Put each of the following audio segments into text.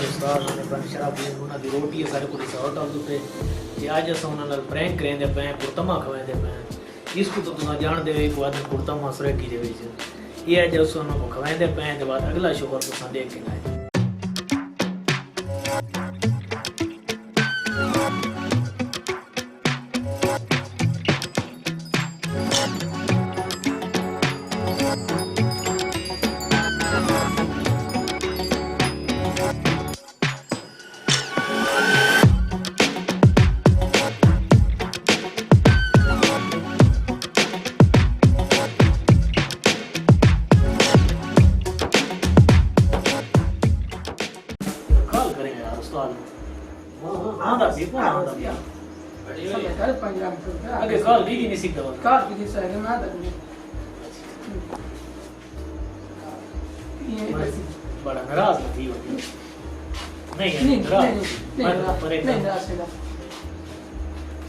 उस्ताद ने बन शराबी उन्हां दी रोटी सारे को रिसोर्ट हाउस पे जे आज अस उन्हां नाल प्रैंक करेंदे पे कुर्तमा खवांदे पे इसको तो तुम जान दे एक आदमी कुर्तमा सुरखी दे विच ये आज अस उन्हां को खवांदे पे ते बाद अगला शो और तुसां देख के आए आगे कॉल दी नहीं सीखता वो कार की दिशा है ना तक ये बड़ा नाराज थी वो नहीं नाराज है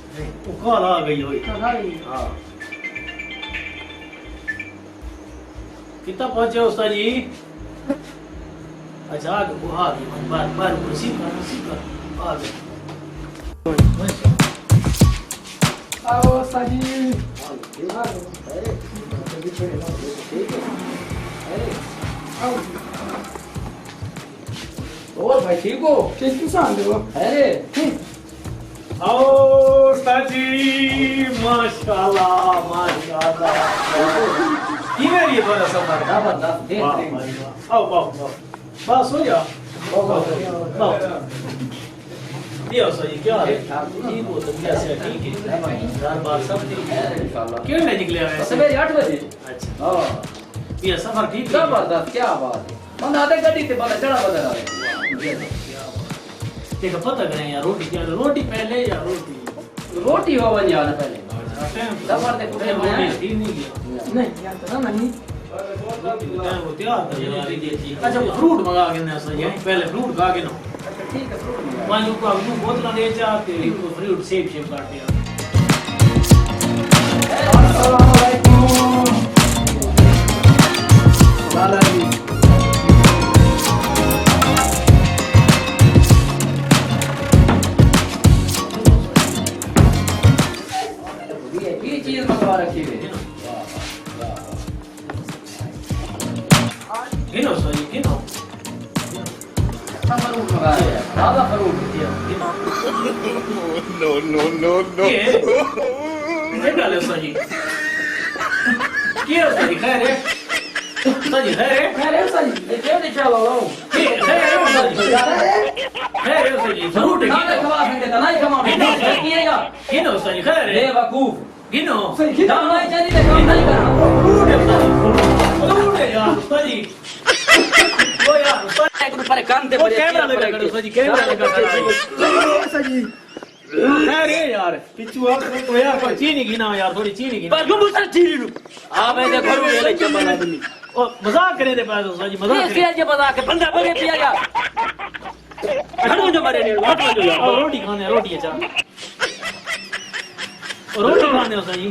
नहीं वो कॉल आ गई हुई हां कितना पहुंचे उस्ताद जी अच्छा आगे वो आ गई बार खुशी का आ गई आओ साजी और भाई ठीक हो? किस किसान हो? अरे आओ साजी माशाल्लाह माशाल्लाह की मेरी बड़ा सफर जबरदस्त देख आओ बस हो जा ये सही क्या है ठीक हो तो कैसे ठीक है यार बात सब ठीक है इंशाल्लाह क्यों नहीं निकले हैं सवेरे 8 बजे अच्छा हां ये सफर ठीक है जबरदस्त क्या बात है मन आधे गड्डी ते बंदा चढ़ा बदल रहा देखो पता करें यार रोटी क्या रोटी पहले या रोटी हो बन यार पहले सफर ते कुछ ठीक नहीं किया नहीं यार तो नहीं वो तैयार कर अच्छा फ्रूट मंगा के ना सही है पहले फ्रूट खा के ना ठीक है फ्रूट मान लो को अभी बोतल ले जाते फ्रूट शेप काट दिया अस्सलाम वालेकुम लाला जी ये चीज मंगवा रखी है गिनो सही गिनो फ्रूट मंगा है दादा फ्रूट no ये डाले सही क्या सही खैर है सही खैर है सही ये क्यों नहीं चला लो खैर है सही फ्रूट खाने खवा सकते ता नहीं खवा किएगा गिनो सही खैर है बेवकूफ गिनो दाम नहीं चाहिए तो काम नहीं करना फ्रूट है यार सही वो यार एक ऊपर कान दे पड़े कैमरा लगा करो सजी कैमरा लगा करो सजी अरे यार पिछू आप तो यार पर चीनी गिना यार थोड़ी चीनी गिना पर तुम सर चीनी लो आ मैं देखो ये ले चमड़ा बनी ओ मजाक करे दे पास सजी मजाक करे ये मजाक है बंदा बने पिया यार हटो जो मारे ने हटो जो यार रोटी खाने रोटी अच्छा रोटी खाने हो सजी